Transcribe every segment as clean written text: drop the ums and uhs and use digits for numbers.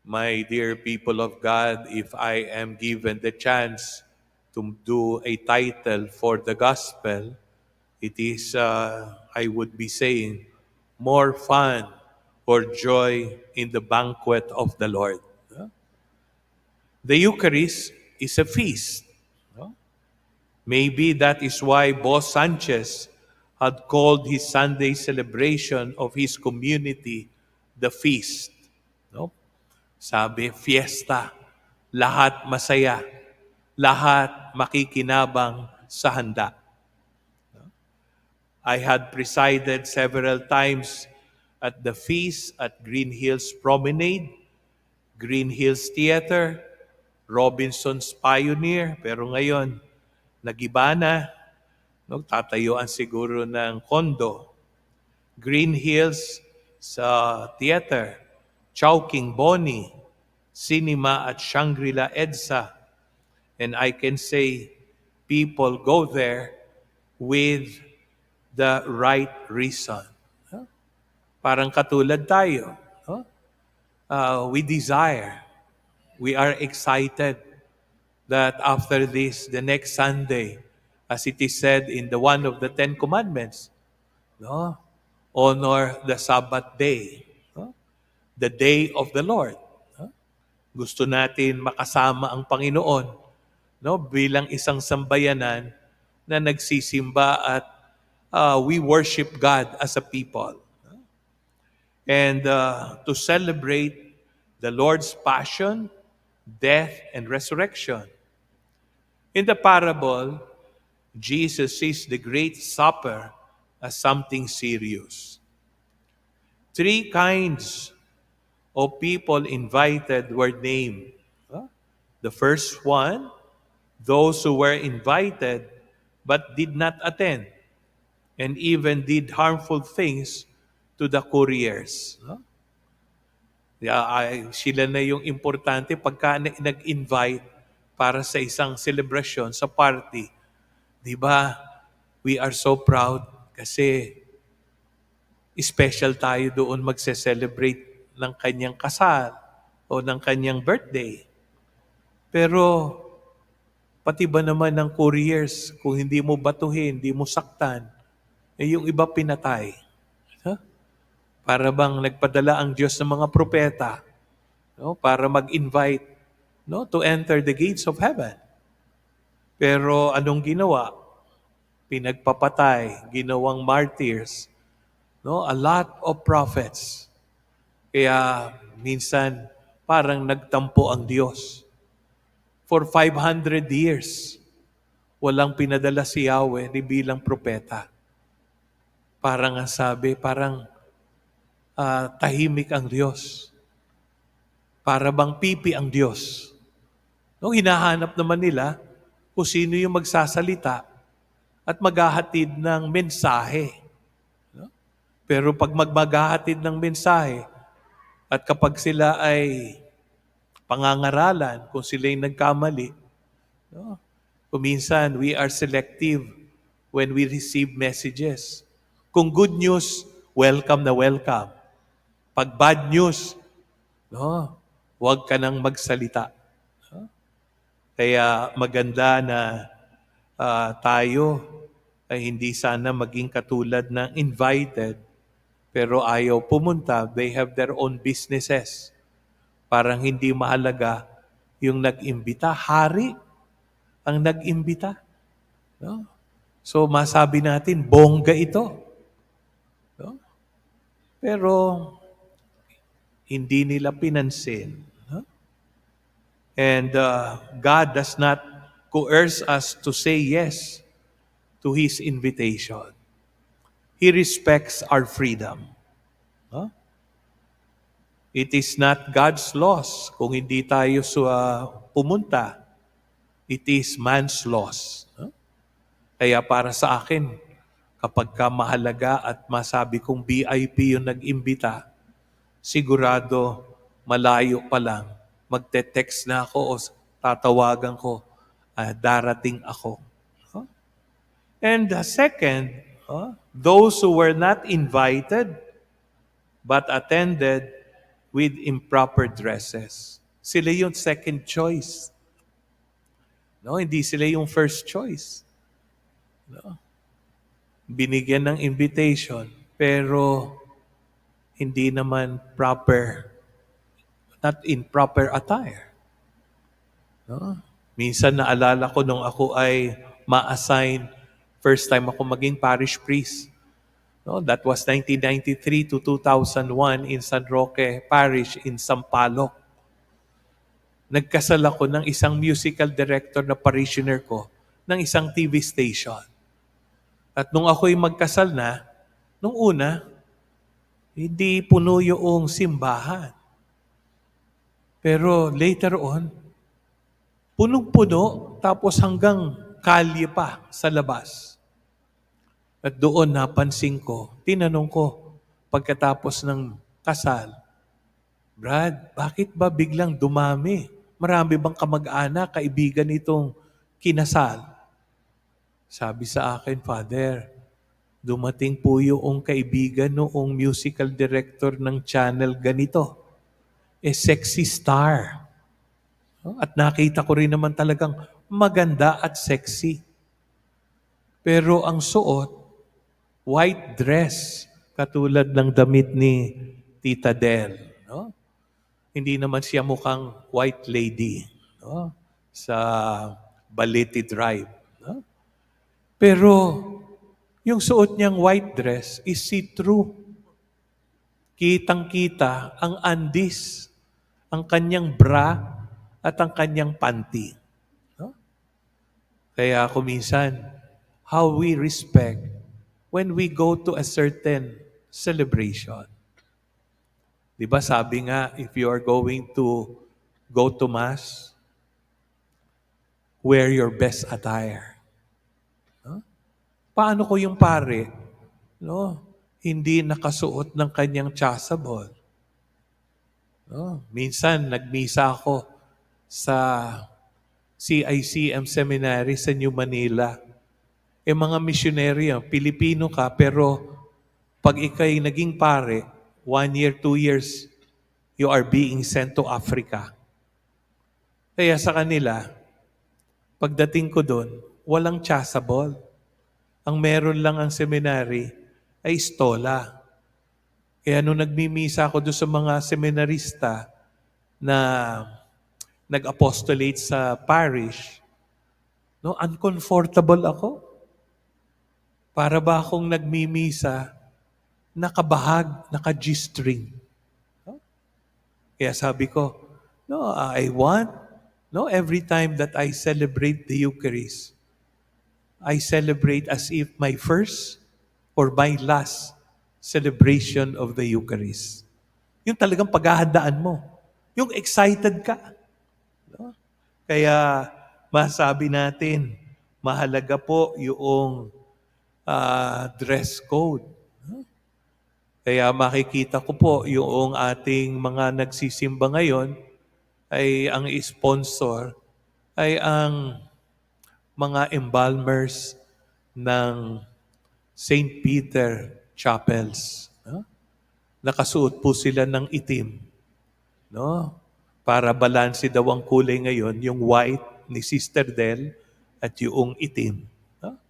My dear people of God, if I am given the chance to do a title for the gospel, it is, I would be saying, more fun or joy in the banquet of the Lord. The Eucharist is a feast. Maybe that is why Boss Sanchez had called his Sunday celebration of his community the feast. No? Sabi, fiesta. Lahat masaya. Lahat makikinabang sa handa. I had presided several times at the feast at Green Hills Promenade, Green Hills Theater, Robinson's Pioneer. Pero ngayon, nagiba na. No? Tatayuan siguro ng kondo. Green Hills sa theater, Chowking Bonnie, Cinema at Shangri-La EDSA. And I can say people go there with the right reason. Huh? Parang katulad tayo. Huh? We desire, we are excited that after this, the next Sunday, as it is said in the one of the Ten Commandments, no? Honor the Sabbath day, no? The day of the Lord. No? Gusto natin makasama ang Panginoon, no? Bilang isang sambayanan na nagsisimba at we worship God as a people. And to celebrate the Lord's passion, death, and resurrection. In the parable, Jesus sees the great supper as something serious. Three kinds of people invited were named. The first one, those who were invited but did not attend and even did harmful things to the couriers. Sila na yung importante pagka nag-invite para sa isang celebration, sa party. Di ba? We are so proud kasi special tayo doon magse-celebrate ng kanyang kasal o ng kanyang birthday. Pero pati ba naman ng couriers, kung hindi mo batuhin, hindi mo saktan, yung iba pinatay. Huh? Para bang nagpadala ang Diyos ng mga propeta, no, para mag-invite, no, to enter the gates of heaven. Pero anong ginawa? Pinagpapatay, ginawang martyrs, no, a lot of prophets. Kaya minsan parang nagtampo ang Diyos. For 500 years, walang pinadala si Yahweh ni bilang propeta. Parang ang sabi, parang tahimik ang Diyos. Para bang pipi ang Diyos. No, hinahanap naman nila kung sino yung magsasalita at maghahatid ng mensahe. No? Pero pag maghahatid ng mensahe at kapag sila ay pangangaralan, kung sila yung nagkamali, no? Kuminsan, we are selective when we receive messages. Kung good news, welcome na welcome. Pag bad news, no, huwag ka nang magsalita. No? Kaya maganda na tayo ay hindi sana maging katulad ng invited, pero ayaw pumunta. They have their own businesses. Parang hindi mahalaga yung nag-imbita. Hari ang nag-imbita. No? So masabi natin, bongga ito. No? Pero hindi nila pinansin. No? And God does not coerce us to say yes to His invitation. He respects our freedom. No? It is not God's loss kung hindi tayo pumunta. It is man's loss. No? Kaya para sa akin, kapag ka mahalaga at masabi kong VIP yung nag-imbita, sigurado malayo pa lang, magte-text na ako o tatawagan ko, darating ako. Huh? And second, those who were not invited but attended with improper dresses. Sila yung second choice. No, hindi sila yung first choice. No? Binigyan ng invitation, pero hindi naman proper, not in proper attire. No? Minsan naalala ko nung ako ay ma-assign, first time ako maging parish priest. No, that was 1993 to 2001 in San Roque Parish in Sampaloc. Nagkasal ako ng isang musical director na parishioner ko ng isang TV station. At nung ako'y magkasal na, nung una, hindi puno yung simbahan. Pero later on, punong-puno, tapos hanggang kalye pa sa labas. At doon napansin ko, tinanong ko, pagkatapos ng kasal, Brad, bakit ba biglang dumami? Marami bang kamag-anak, kaibigan itong kinasal? Sabi sa akin, Father, dumating po yung kaibigan noong musical director ng channel ganito. Sexy star. At nakita ko rin naman talagang maganda at sexy. Pero ang suot, white dress, katulad ng damit ni Tita Del. No? Hindi naman siya mukhang white lady, no? Sa Balete Drive. No? Pero yung suot niyang white dress is see-through. Kitang-kita ang andis, ang kanyang bra, at ang kanyang panty. No? Kaya ako minsan, how we respect when we go to a certain celebration. Di ba sabi nga, if you are going to go to Mass, wear your best attire. No? Paano ko yung pare, no, hindi nakasuot ng kanyang chasuble? No? Minsan, nagmisa ako sa CICM Seminary sa New Manila. Mga misyonary, Pilipino ka, pero pag ikay naging pare, 1 year, 2 years, you are being sent to Africa. Kaya sa kanila, pagdating ko doon, walang chasuble. Ang meron lang ang seminary ay stola. Kaya nung nagmimisa ako doon sa mga seminarista na nag-apostolate sa parish, no, uncomfortable ako. Para ba akong nagmimisa, nakabahag, naka-G-string. No? Kaya sabi ko, no, I want, no, every time that I celebrate the Eucharist, I celebrate as if my first or my last celebration of the Eucharist. Yung talagang paghahandaan mo. Yung excited ka. No? Kaya masabi natin, mahalaga po yung dress code. Kaya makikita ko po yung ating mga nagsisimba ngayon ay ang sponsor ay ang mga embalmers ng St. Peter Chapels. No? Nakasuot po sila ng itim. No? Para balanse daw ang kulay ngayon, yung white ni Sister Del at yung itim. No?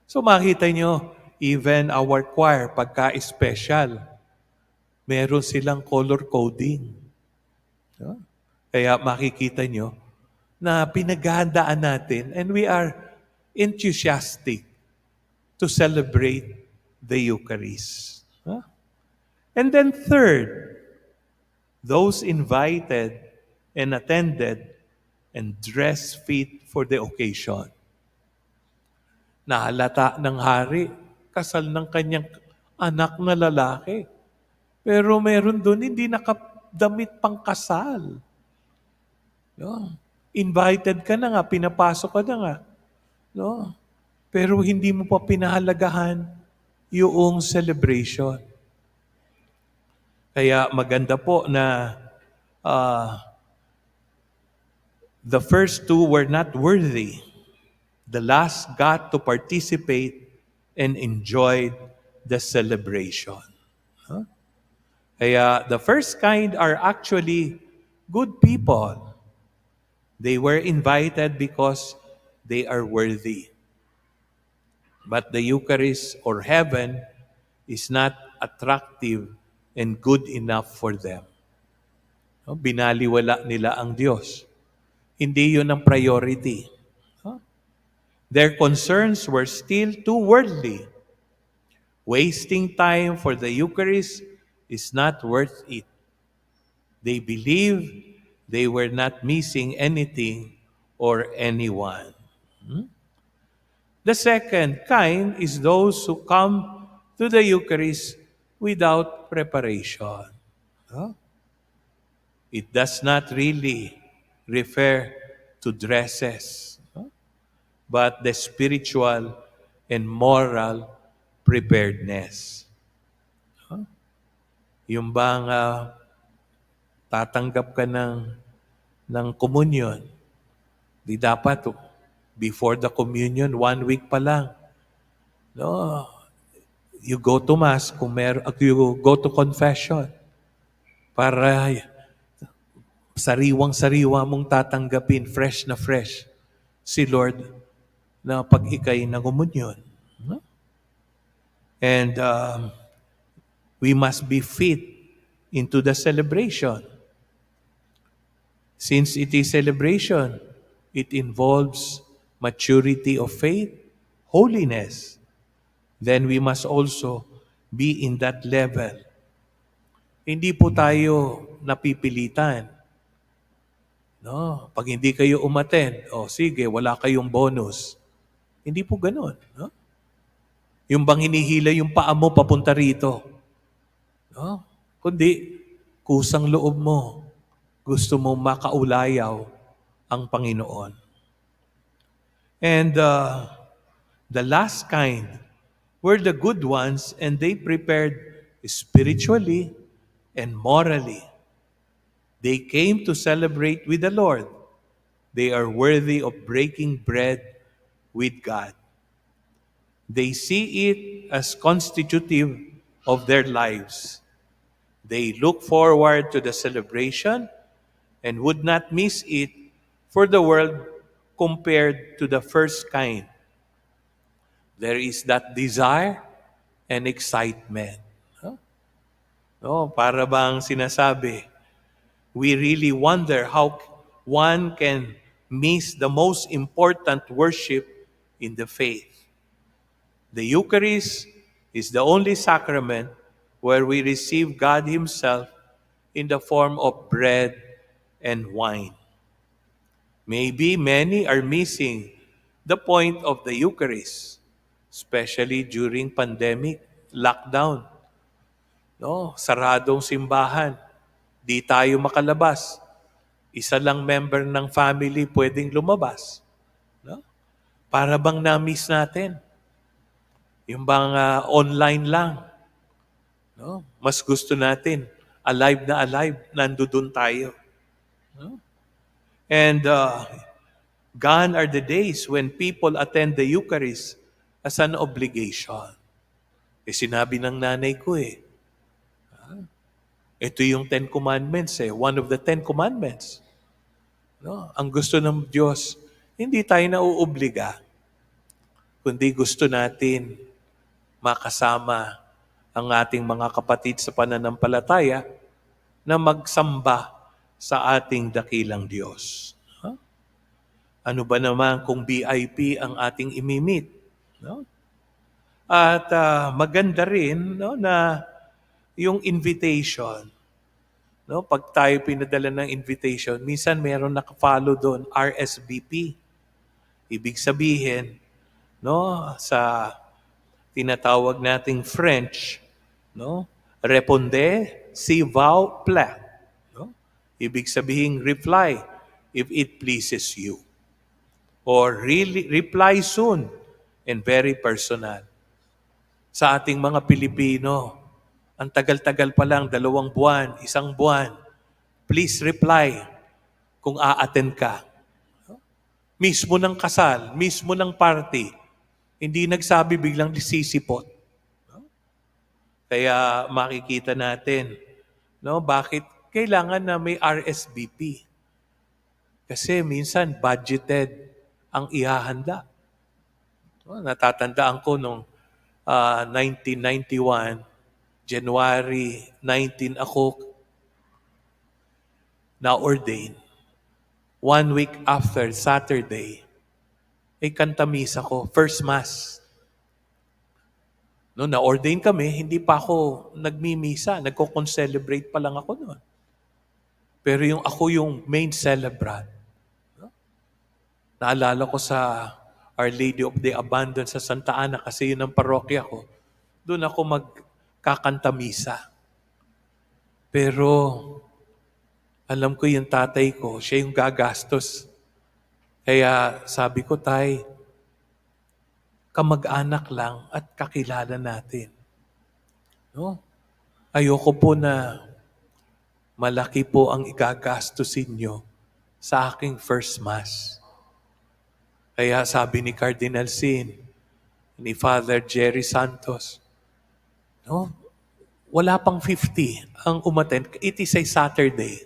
So makita nyo, even our choir, pagka-special, meron silang color coding. No? Kaya makikita nyo na pinaghahandaan natin and we are enthusiastic to celebrate the Eucharist. No? And then third, those invited and attended and dressed fit for the occasion. Nahalata ng hari, kasal ng kanyang anak na lalaki. Pero meron doon hindi nakadamit pang kasal. No? Invited ka na nga, pinapasok ka na nga. No? Pero hindi mo pa pinahalagahan yung celebration. Kaya maganda po na the first two were not worthy. The last got to participate and enjoyed the celebration. Huh? Kaya the first kind are actually good people. They were invited because they are worthy. But the Eucharist or heaven is not attractive and good enough for them. No? Binaliwala nila ang Diyos. Hindi yun ang priority. No? Their concerns were still too worldly. Wasting time for the Eucharist is not worth it. They believe they were not missing anything or anyone. The second kind is those who come to the Eucharist without preparation. No? It does not really refer to dresses, no? But the spiritual and moral preparedness. No? Yung bang tatanggap ka ng communion, di dapat before the communion, 1 week pa lang. No, you go to mass, you go to confession para sariwang-sariwa mong tatanggapin, fresh na fresh, si Lord na pag ikay nangumunyon. No? And we must be fit into the celebration. Since it is celebration, it involves maturity of faith, holiness. Then we must also be in that level. Hindi po tayo napipilitan. No? Pag hindi kayo umattend, sige, wala kayong bonus. Hindi po ganun. No? Yung bang hinihila yung paa mo papunta rito. No? Kundi, kusang loob mo. Gusto mo makaulayaw ang Panginoon. And the last kind were the good ones, and they prepared spiritually and morally. They came to celebrate with the Lord. They are worthy of breaking bread with God. They see it as constitutive of their lives. They look forward to the celebration and would not miss it for the world compared to the first kind. There is that desire and excitement. No, para bang sinasabi, we really wonder how one can miss the most important worship in the faith. The Eucharist is the only sacrament where we receive God Himself in the form of bread and wine. Maybe many are missing the point of the Eucharist, especially during pandemic, lockdown. No, saradong simbahan, di tayo makalabas. Isa lang member ng family pwedeng lumabas. No? Para bang na-miss natin? Yung bang online lang. No? Mas gusto natin, alive na alive, nandoon tayo. No? And gone are the days when people attend the Eucharist as an obligation. Sinabi ng nanay ko ito yung 10 Commandments one of the 10 Commandments. No? Ang gusto ng Diyos, hindi tayo nauobliga, kundi gusto natin makasama ang ating mga kapatid sa pananampalataya na magsamba sa ating dakilang Diyos. Huh? Ano ba naman kung VIP ang ating imimit? No? At maganda rin na yung invitation. No, pag tayo pinadala ng invitation, minsan meron naka-follow doon, RSVP. Ibig sabihin, no, sa tinatawag nating French, no, répondez si vous plaît. No? Ibig sabihin, reply if it pleases you. Or really reply soon and very personal. Sa ating mga Pilipino, ang tagal-tagal pa lang, 2 buwan, 1 buwan. Please reply kung a-attend ka. Mismo ng kasal, mismo ng party, hindi nagsabi biglang sisipot. Kaya makikita natin No, bakit kailangan na may RSVP? Kasi minsan budgeted ang ihahanda. No, natatandaan ko nung 1991, January 19 ako na-ordain. 1 week after, Saturday, ay kantamis ako, first mass. No, na-ordain kami, hindi pa ako nagmimisa, nagko-concelebrate pa lang ako noon. Pero ako yung main celebrant. No? Naalala ko sa Our Lady of the Abandon sa Santa Ana kasi yun ang parokya ko. Doon ako magkakanta misa. Pero alam ko yung tatay ko, siya yung gagastos. Kaya sabi ko, Tay, kamag-anak lang at kakilala natin. No? Ayoko po na malaki po ang igagastusin nyo sa aking first mass. Kaya sabi ni Cardinal Sin, ni Father Jerry Santos, no? Wala pang 50 ang umattend. It is a Saturday.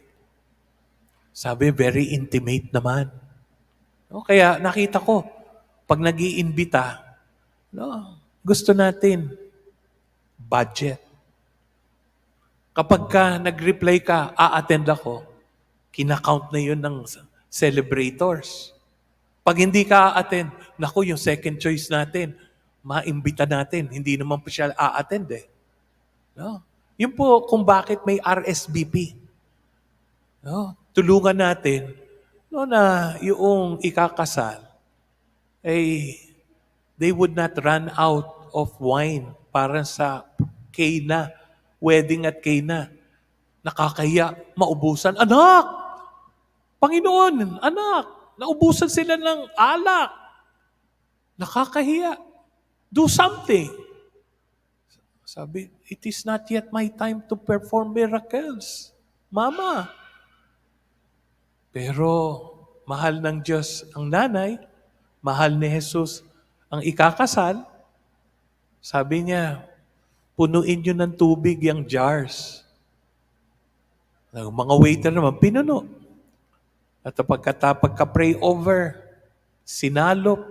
Sabi, very intimate naman. No? Kaya nakita ko, pag nag-iimbita, no, gusto natin, budget. Kapag ka nag-reply ka, a-attend ako, kinakount na yun ng celebrators. Pag hindi ka a-attend, naku, yung second choice natin, maimbita natin. Hindi naman po siya a-attend eh. No? Yun po kung bakit may RSVP. No? Tulungan natin no, na yung ikakasal ay they would not run out of wine para sa Cana, wedding at Cana. Nakakaya, maubusan. Anak! Panginoon, anak! Naubusan sila ng alak. Nakakahiya. Do something. Sabi, it is not yet my time to perform miracles. Mama. Pero mahal ng Diyos ang nanay, mahal ni Jesus ang ikakasal. Sabi niya, punuin nyo ng tubig yung jars. Ang mga waiter naman, pinuno. At pagka-pray over, sinalop,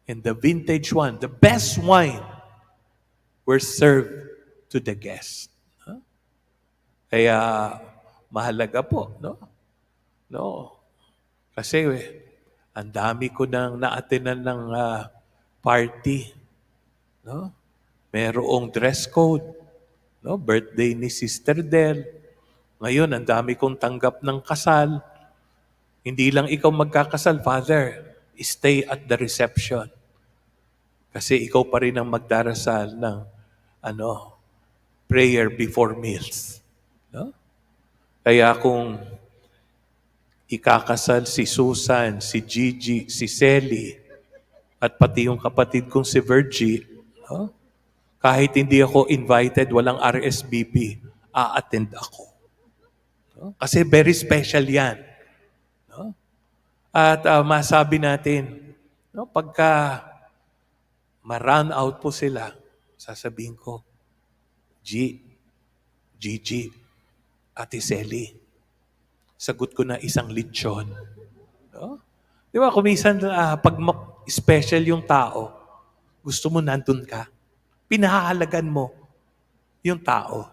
and the vintage one, the best wine, were served to the guest. Huh? Kaya mahalaga po, no? No. Kasi ang dami ko nang na-attenan ng party, no? Merong dress code, no? Birthday ni Sister Del. Ngayon, ang dami kong tanggap ng kasal. Hindi lang ikaw magkakasal, Father, stay at the reception. Kasi ikaw pa rin ang magdarasal ng prayer before meals. No? Kaya kung ikakasal si Susan, si Gigi, si Selly, at pati yung kapatid kong si Virgie, no? Kahit hindi ako invited, walang RSVP, a-attend ako. No? Kasi very special yan. No? At masabi natin, no, pagka ma-run out po sila, sasabihin ko, Gigi, Ate Selly, sagot ko na isang lechon. No? Di ba, kumisan, pag special yung tao, gusto mo nandun ka, pinahahalagan mo yung tao.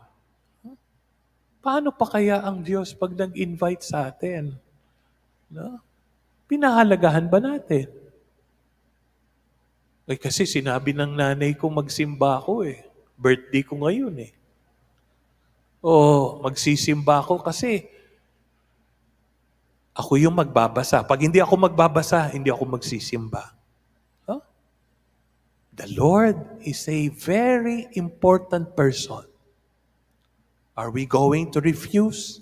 Paano pa kaya ang Diyos pag nag-invite sa atin? No? Pinahalagahan ba natin? Kasi sinabi ng nanay ko magsimba ako eh. Birthday ko ngayon eh. O magsisimba ako kasi ako yung magbabasa. Pag hindi ako magbabasa, hindi ako magsisimba. Huh? The Lord is a very important person. Are we going to refuse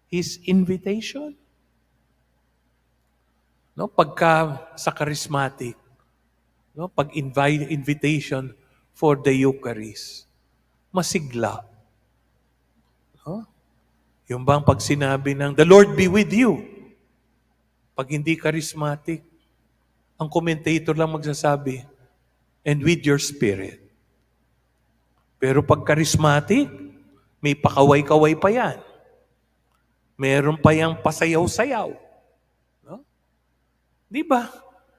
His invitation? No, pagka sa charismatic, no, pag invitation for the Eucharist, masigla. No? Yung bang pag sinabi ng, the Lord be with you. Pag hindi charismatic, ang commentator lang magsasabi, and with your spirit. Pero pag charismatic, May pakaway-kaway pa yan. Meron pa yang pasayaw-sayaw. No? Di ba?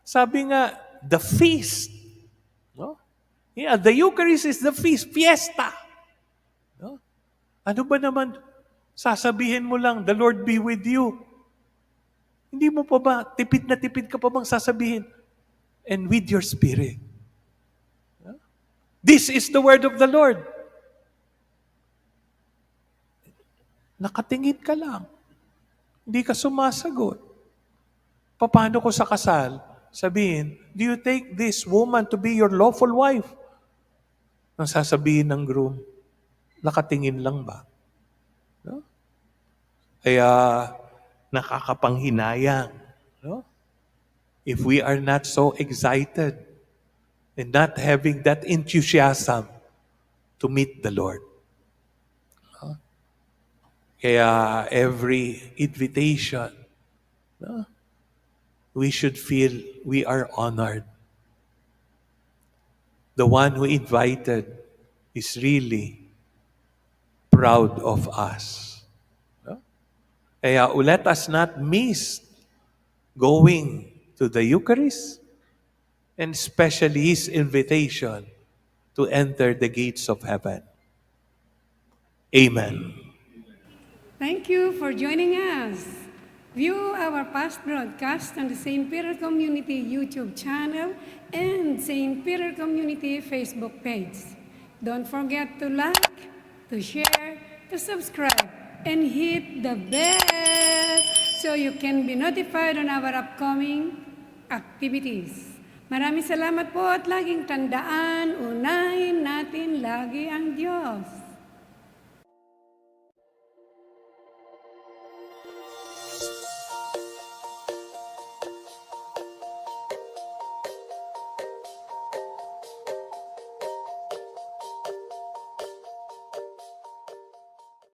Sabi nga, the feast. No? Yeah, the Eucharist is the feast, fiesta. No? Ano ba naman, sasabihin mo lang, the Lord be with you. Hindi mo pa ba, tipid na tipid ka pa bang sasabihin? And with your spirit. No? This is the word of the Lord. Nakatingin ka lang. Hindi ka sumasagot. Paano ko sa kasal? Sabihin, do you take this woman to be your lawful wife? Ang sasabihin ng groom, nakatingin lang ba? No? Kaya nakakapanghinayang. No? If we are not so excited and not having that enthusiasm to meet the Lord. No? Kaya every invitation, no? We should feel we are honored. The one who invited is really proud of us. No? Kaya let us not miss going to the Eucharist and especially His invitation to enter the gates of heaven. Amen. Thank you for joining us. View our past broadcast on the St. Peter Community YouTube channel and St. Peter Community Facebook page. Don't forget to like, to share, to subscribe, and hit the bell so you can be notified on our upcoming activities. Maraming salamat po at laging tandaan, unahin natin lagi ang Diyos.